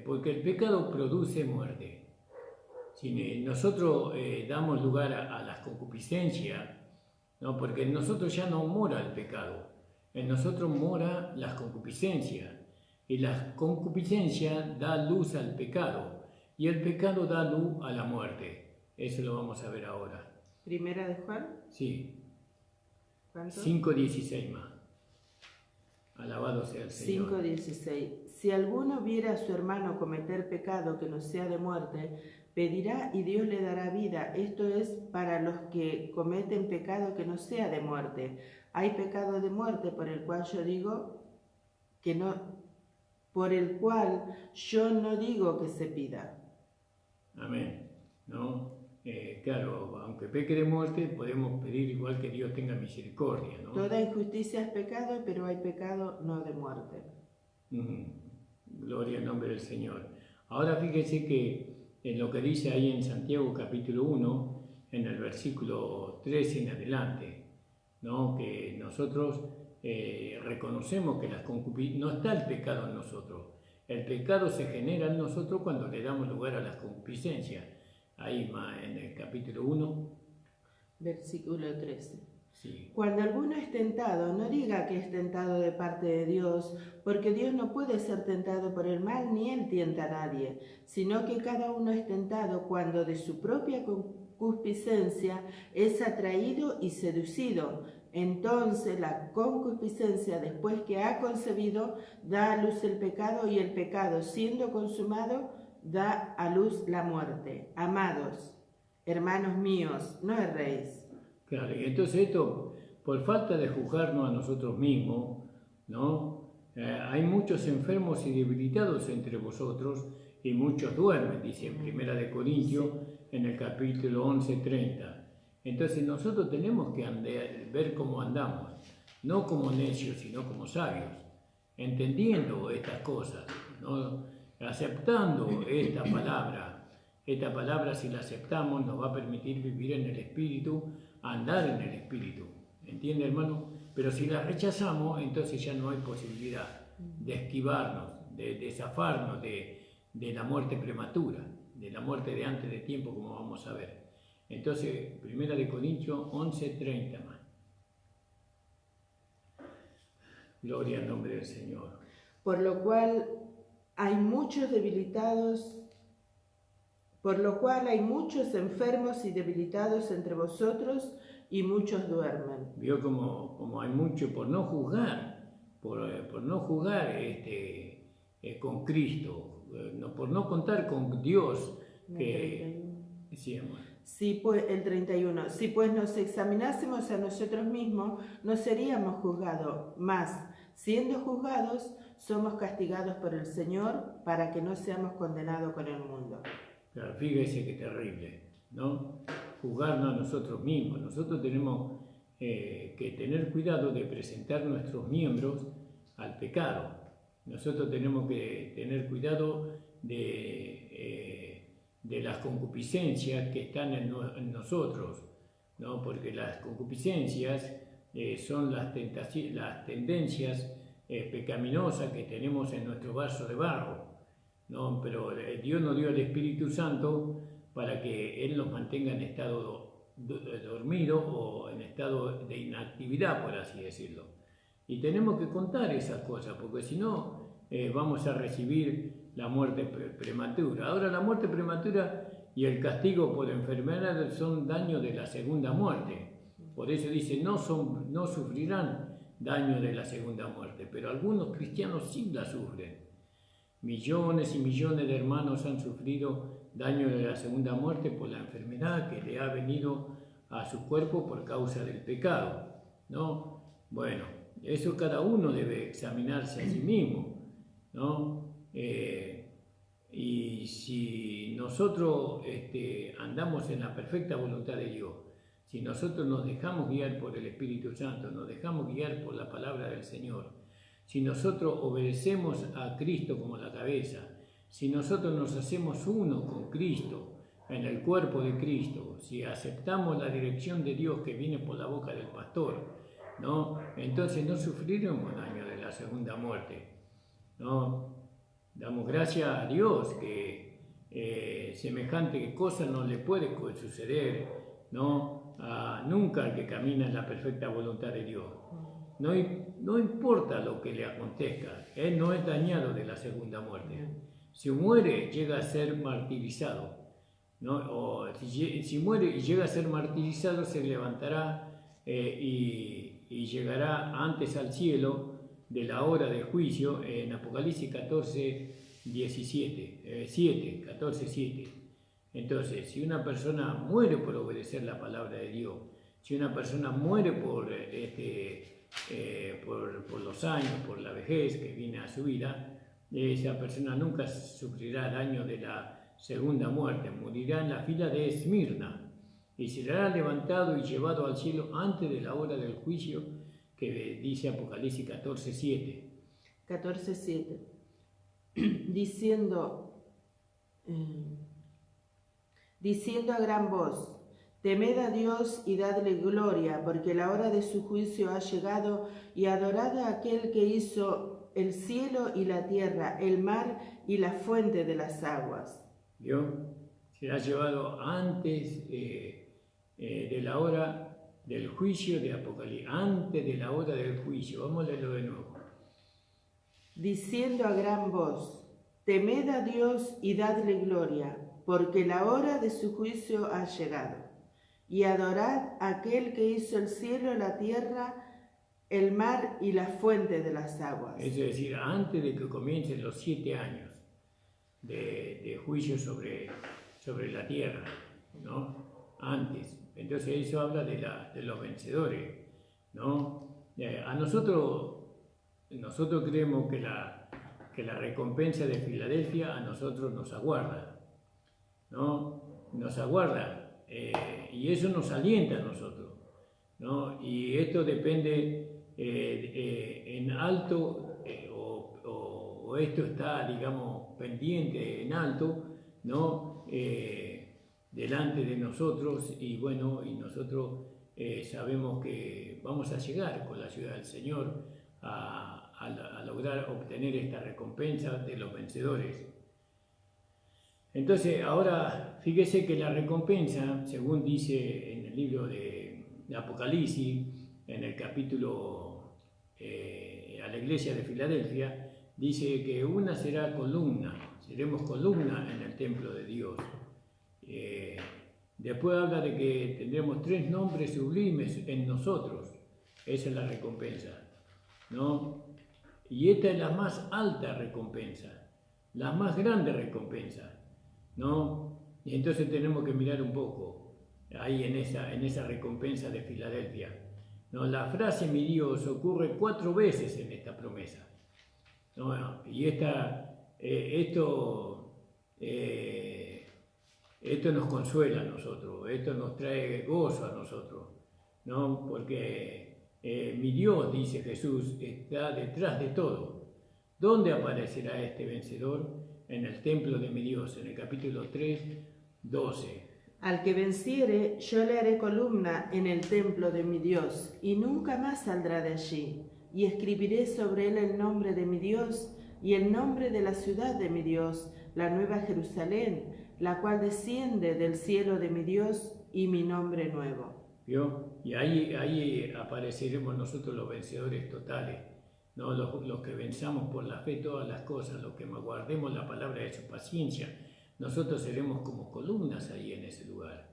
S1: Porque el pecado produce muerte. Si nosotros damos lugar a las concupiscencias, ¿no? Porque en nosotros ya no mora el pecado, en nosotros mora las concupiscencias, y la concupiscencia da luz al pecado, y el pecado da luz a la muerte. Eso lo vamos a ver ahora.
S2: ¿Primera de Juan?
S1: Sí.
S2: ¿Cuánto?
S1: 5:16 más. Alabado sea el Señor.
S2: 5:16. Si alguno viera a su hermano cometer pecado que no sea de muerte, pedirá y Dios le dará vida. Esto es para los que cometen pecado que no sea de muerte. Hay pecado de muerte por el cual yo digo que no, por el cual yo no digo que se pida.
S1: Amén. ¿No? Claro, aunque peque de muerte, podemos pedir igual que Dios tenga misericordia, ¿no?
S2: Toda injusticia es pecado, pero hay pecado no de muerte.
S1: Gloria al nombre del Señor. Ahora fíjese que en lo que dice ahí en Santiago capítulo 1, en el versículo 13 en adelante, ¿no? Que nosotros reconocemos que no está el pecado en nosotros. El pecado se genera en nosotros cuando le damos lugar a las concupiscencias. Ahí en el capítulo 1.
S2: Versículo 13.
S1: Sí.
S2: Cuando alguno es tentado, no diga que es tentado de parte de Dios, porque Dios no puede ser tentado por el mal, ni él tienta a nadie, sino que cada uno es tentado cuando de su propia concupiscencia es atraído y seducido. Entonces la concupiscencia, después que ha concebido, da a luz el pecado, y el pecado, siendo consumado, da a luz la muerte. Amados, hermanos míos, no erréis.
S1: Claro, y entonces esto, por falta de juzgarnos a nosotros mismos, ¿no? Hay muchos enfermos y debilitados entre vosotros, y muchos duermen, dice en 1 de Corintios, en el capítulo 11:30. Entonces nosotros tenemos que ver cómo andamos, no como necios, sino como sabios, entendiendo estas cosas, ¿no? Aceptando esta palabra. Esta palabra, si la aceptamos, nos va a permitir vivir en el Espíritu, andar en el Espíritu. ¿Entiende, hermano? Pero si la rechazamos, entonces ya no hay posibilidad de esquivarnos, de zafarnos de la muerte prematura, de la muerte de antes de tiempo, como vamos a ver. Entonces, 1 de Corintios 11:30 más. Gloria al nombre del Señor.
S2: Por lo cual hay muchos enfermos y debilitados entre vosotros, y muchos duermen.
S1: Vio como hay mucho por no juzgar, por no juzgar con Cristo, por no contar con Dios.
S2: El 31. Si pues nos examinásemos a nosotros mismos, no seríamos juzgados, mas siendo juzgados, somos castigados por el Señor, para que no seamos condenados con el mundo.
S1: Claro, fíjese qué terrible, ¿no? Juzgarnos a nosotros mismos. Nosotros tenemos que tener cuidado de presentar nuestros miembros al pecado. Nosotros tenemos que tener cuidado de las concupiscencias que están en nosotros, ¿no? Porque las concupiscencias son las tendencias pecaminosas que tenemos en nuestro vaso de barro, ¿no? Pero Dios nos dio el Espíritu Santo para que Él nos mantenga en estado dormido o en estado de inactividad, por así decirlo. Y tenemos que contar esas cosas, porque si no vamos a recibir la muerte prematura. Ahora, la muerte prematura y el castigo por enfermedad son daños de la segunda muerte. Por eso dice, no sufrirán daño de la segunda muerte, pero algunos cristianos sí la sufren. Millones y millones de hermanos han sufrido daño de la segunda muerte por la enfermedad que le ha venido a su cuerpo por causa del pecado, ¿no? Bueno, eso cada uno debe examinarse a sí mismo, ¿no? Y si nosotros andamos en la perfecta voluntad de Dios, si nosotros nos dejamos guiar por el Espíritu Santo, nos dejamos guiar por la palabra del Señor, si nosotros obedecemos a Cristo como la cabeza, si nosotros nos hacemos uno con Cristo, en el cuerpo de Cristo, si aceptamos la dirección de Dios que viene por la boca del pastor, ¿no? Entonces no sufriremos daño de la segunda muerte, ¿no? Damos gracias a Dios que semejante cosa no le puede suceder, ¿no? Nunca al que camina en la perfecta voluntad de Dios. No importa lo que le acontezca, él no es dañado de la segunda muerte. Si muere, llega a ser martirizado, ¿no? O si muere y llega a ser martirizado, se levantará y llegará antes al cielo de la hora del juicio, en Apocalipsis 14, 7. Entonces, si una persona muere por obedecer la palabra de Dios, si una persona muere por los años, por la vejez que viene a su vida, esa persona nunca sufrirá daño de la segunda muerte, morirá en la fila de Esmirna y será levantado y llevado al cielo antes de la hora del juicio, que dice Apocalipsis 14:7.
S2: 14:7. Diciendo a gran voz: temed a Dios y dadle gloria, porque la hora de su juicio ha llegado, y adorad a aquel que hizo el cielo y la tierra, el mar y la fuente de las aguas.
S1: ¿Vio? Será llevado antes de la hora del juicio de Apocalipsis, antes de la hora del juicio. Vamos a leerlo de nuevo.
S2: Diciendo a gran voz: temed a Dios y dadle gloria, porque la hora de su juicio ha llegado. Y adorad a aquel que hizo el cielo, la tierra, el mar y la fuente de las aguas.
S1: Es decir, antes de que comiencen los 7 años de juicio sobre la tierra, ¿no? Antes. Entonces eso habla de los vencedores, ¿no? A nosotros creemos que la recompensa de Filadelfia a nosotros nos aguarda, ¿no? Nos aguarda, y eso nos alienta a nosotros, ¿no? Y esto depende en alto, o esto está, digamos, pendiente en alto, ¿no? Delante de nosotros, y bueno, y nosotros sabemos que vamos a llegar con la ayuda del Señor a lograr obtener esta recompensa de los vencedores. Entonces, ahora fíjese que la recompensa, según dice en el libro de Apocalipsis, en el capítulo a la iglesia de Filadelfia, dice que una será columna, seremos columna en el templo de Dios. Después habla de que tendremos 3 nombres sublimes en nosotros. Esa es la recompensa, ¿no? Y esta es la más alta recompensa, la más grande recompensa, ¿no? Y entonces tenemos que mirar un poco ahí en esa recompensa de Filadelfia, ¿no? La frase "mi Dios" ocurre 4 veces en esta promesa, ¿no? Y esto nos consuela a nosotros, esto nos trae gozo a nosotros, ¿no? Porque mi Dios, dice Jesús, está detrás de todo. ¿Dónde aparecerá este vencedor? En el templo de mi Dios, en el capítulo 3, 12.
S2: Al que venciere, yo le haré columna en el templo de mi Dios, y nunca más saldrá de allí. Y escribiré sobre él el nombre de mi Dios y el nombre de la ciudad de mi Dios, la nueva Jerusalén, la cual desciende del cielo de mi Dios, y mi nombre nuevo.
S1: ¿Vio? Y ahí apareceremos nosotros los vencedores totales, ¿no? Los que venzamos por la fe todas las cosas, los que guardemos la palabra de su paciencia, nosotros seremos como columnas ahí en ese lugar.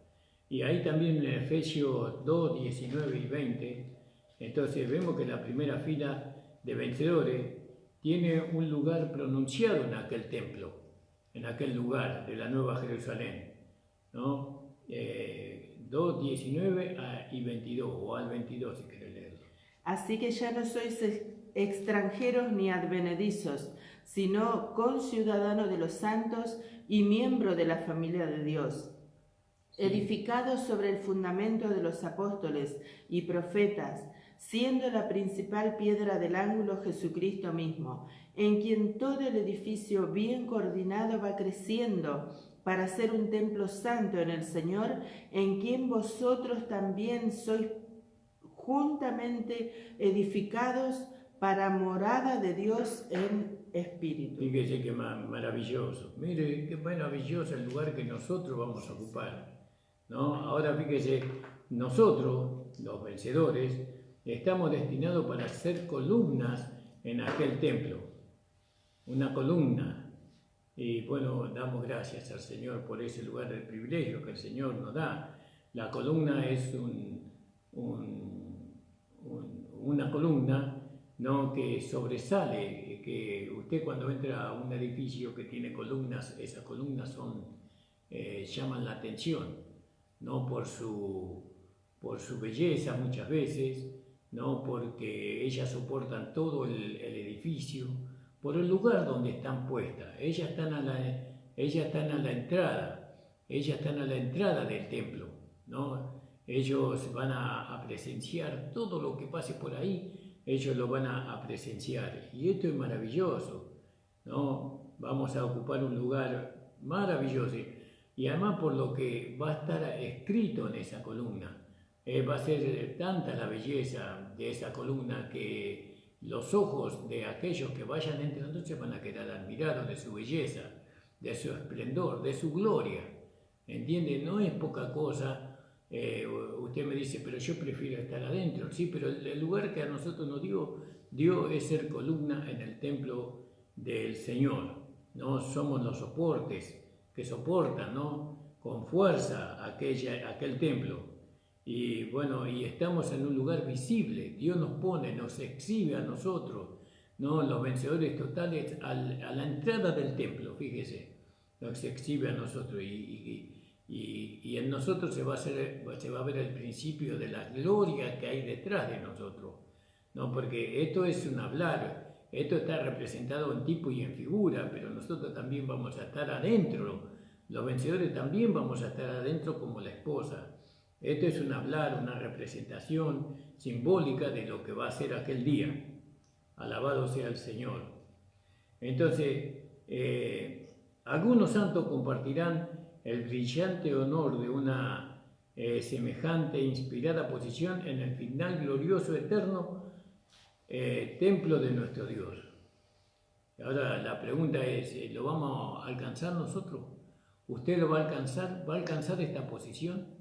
S1: Y ahí también en Efesios 2, 19 y 20, entonces vemos que la primera fila de vencedores tiene un lugar pronunciado en aquel templo, en aquel lugar de la Nueva Jerusalén, ¿no? 2, 19 y 22, o al 22 si querés leerlo.
S2: Así que ya no sois extranjeros ni advenedizos, sino conciudadanos de los santos y miembro de la familia de Dios, edificados sobre el fundamento de los apóstoles y profetas, siendo la principal piedra del ángulo Jesucristo mismo, en quien todo el edificio bien coordinado va creciendo para ser un templo santo en el Señor, en quien vosotros también sois juntamente edificados para morada de Dios en espíritu.
S1: Fíjese qué maravilloso. Mire, qué maravilloso el lugar que nosotros vamos a ocupar, ¿no? Ahora fíjese, nosotros, los vencedores, estamos destinados para ser columnas en aquel templo. Una columna. Y bueno, damos gracias al Señor por ese lugar del privilegio que el Señor nos da. La columna es una columna, ¿no?, que sobresale, que usted cuando entra a un edificio que tiene columnas, esas columnas llaman la atención, ¿no?, por su belleza muchas veces, ¿no?, porque ellas soportan todo el edificio, por el lugar donde están puestas. Ellas están a la entrada del templo, ¿no? Ellos van a presenciar todo lo que pase por ahí, ellos lo van a presenciar. Y esto es maravilloso, ¿no? Vamos a ocupar un lugar maravilloso. Y además por lo que va a estar escrito en esa columna. Va a ser tanta la belleza de esa columna que los ojos de aquellos que vayan entrando se van a quedar admirados de su belleza, de su esplendor, de su gloria. ¿Entiende? No es poca cosa. Usted me dice, pero yo prefiero estar adentro. Sí, pero el lugar que a nosotros nos dio es ser columna en el templo del Señor. No somos los soportes que soportan, ¿no?, con fuerza aquel templo. Y bueno, y estamos en un lugar visible. Dios nos pone, nos exhibe a nosotros, ¿no?, los vencedores totales, a la entrada del templo, fíjese, nos exhibe a nosotros. Y en nosotros se va a ver el principio de la gloria que hay detrás de nosotros, ¿no? Porque esto es un hablar, esto está representado en tipo y en figura, pero nosotros también vamos a estar adentro, los vencedores también vamos a estar adentro como la esposa. Esto es un hablar, una representación simbólica de lo que va a ser aquel día. Alabado sea el Señor. Entonces, algunos santos compartirán el brillante honor de una semejante inspirada posición en el final glorioso eterno templo de nuestro Dios. Ahora la pregunta es, ¿lo vamos a alcanzar nosotros? ¿Usted lo va a alcanzar? ¿Va a alcanzar esta posición?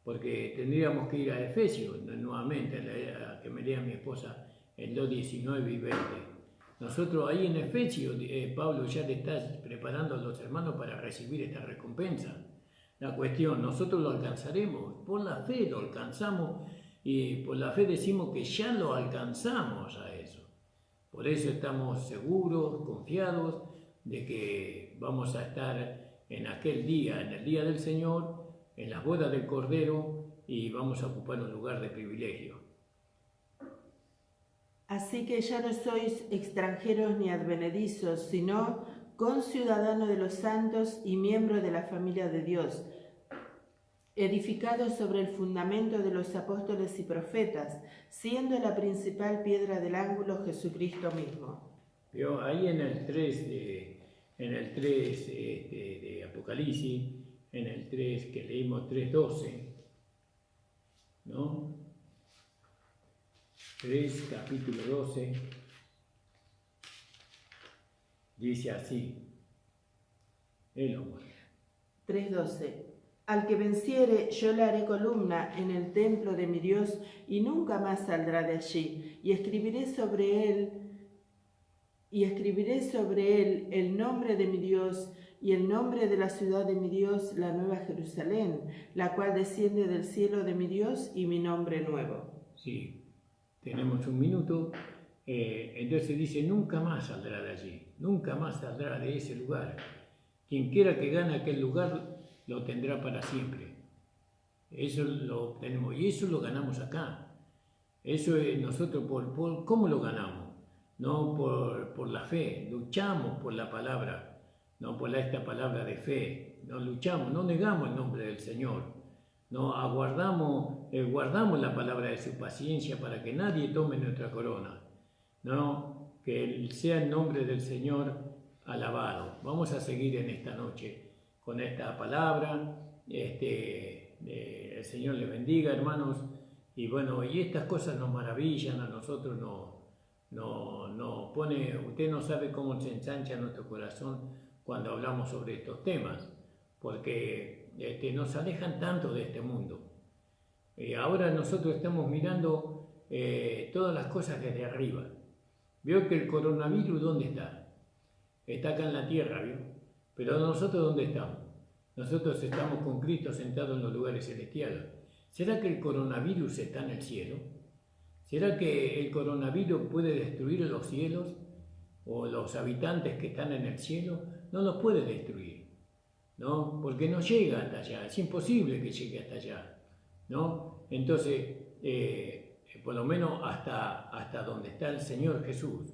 S1: Porque tendríamos que ir a Efesios nuevamente, a que me lea mi esposa el 2:19 y 20. Nosotros ahí en Efesios, Pablo ya le está preparando a los hermanos para recibir esta recompensa. La cuestión, nosotros lo alcanzaremos, por la fe lo alcanzamos y por la fe decimos que ya lo alcanzamos a eso. Por eso estamos seguros, confiados de que vamos a estar en aquel día, en el día del Señor, en las bodas del Cordero, y vamos a ocupar un lugar de privilegio.
S2: Así que ya no sois extranjeros ni advenedizos, sino conciudadanos de los santos y miembros de la familia de Dios, edificados sobre el fundamento de los apóstoles y profetas, siendo la principal piedra del ángulo Jesucristo mismo.
S1: Pero ahí en el 3 de Apocalipsis, en el 3 que leímos 3:12, ¿no? 3, capítulo 12, dice así, el hombre.
S2: 3:12. Al que venciere, yo le haré columna en el templo de mi Dios y nunca más saldrá de allí. Y escribiré sobre él el nombre de mi Dios y el nombre de la ciudad de mi Dios, la nueva Jerusalén, la cual desciende del cielo de mi Dios, y mi nombre nuevo.
S1: Sí, tenemos un minuto. Entonces dice, nunca más saldrá de allí, nunca más saldrá de ese lugar. Quien quiera que gane aquel lugar, lo tendrá para siempre. Eso lo obtenemos y eso lo ganamos acá. Eso es nosotros, ¿cómo lo ganamos? no por la fe, luchamos por la palabra, no por esta palabra de fe, no luchamos, no negamos el nombre del Señor, no guardamos la palabra de su paciencia para que nadie tome nuestra corona, no, que sea el nombre del Señor alabado. Vamos a seguir en esta noche con esta palabra, el Señor les bendiga, hermanos, y bueno, y estas cosas nos maravillan, a nosotros no pone, usted no sabe cómo se ensancha nuestro corazón cuando hablamos sobre estos temas, porque nos alejan tanto de este mundo. Ahora nosotros estamos mirando todas las cosas desde arriba. Veo que el coronavirus, ¿dónde está? Está acá en la tierra, ¿vio? Pero nosotros, ¿dónde estamos? Nosotros estamos con Cristo sentados en los lugares celestiales. ¿Será que el coronavirus está en el cielo? ¿Será que el coronavirus puede destruir los cielos o los habitantes que están en el cielo? No los puede destruir, ¿no? Porque no llega hasta allá, es imposible que llegue hasta allá, ¿no? Entonces, por lo menos hasta donde está el Señor Jesús,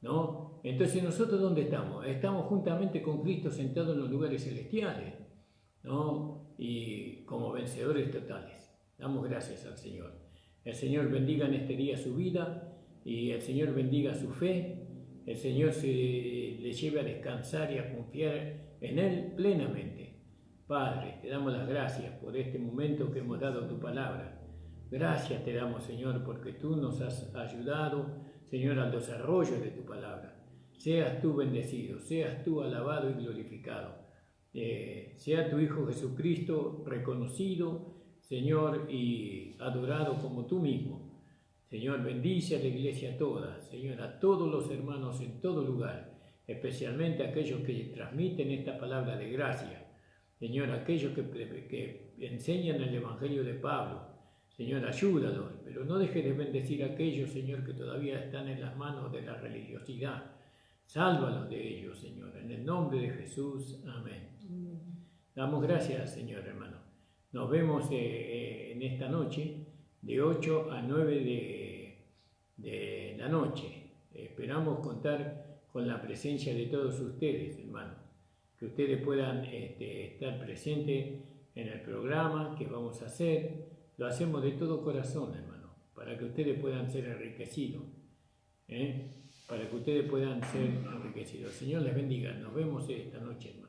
S1: ¿no? Entonces, ¿nosotros dónde estamos? Estamos juntamente con Cristo sentados en los lugares celestiales, ¿no? Y como vencedores totales. Damos gracias al Señor. El Señor bendiga en este día su vida y el Señor bendiga su fe. El Señor le lleve a descansar y a confiar en Él plenamente. Padre, te damos las gracias por este momento que hemos dado tu palabra. Gracias te damos, Señor, porque tú nos has ayudado, Señor, al desarrollo de tu palabra. Seas tú bendecido, seas tú alabado y glorificado. Sea tu Hijo Jesucristo reconocido, Señor, y adorado como tú mismo. Señor, bendice a la iglesia toda, Señor, a todos los hermanos en todo lugar, especialmente a aquellos que transmiten esta palabra de gracia. Señor, aquellos que enseñan el Evangelio de Pablo. Señor, ayúdalos, pero no dejes de bendecir a aquellos, Señor, que todavía están en las manos de la religiosidad. Sálvalos de ellos, Señor, en el nombre de Jesús. Amén. Damos gracias, Señor, hermano. Nos vemos en esta noche de 8 a 9 de la noche. Esperamos contar con la presencia de todos ustedes, hermanos. Que ustedes puedan estar presentes en el programa que vamos a hacer. Lo hacemos de todo corazón, hermano, para que ustedes puedan ser enriquecidos. Para que ustedes puedan ser enriquecidos. Señor les bendiga. Nos vemos esta noche, hermano.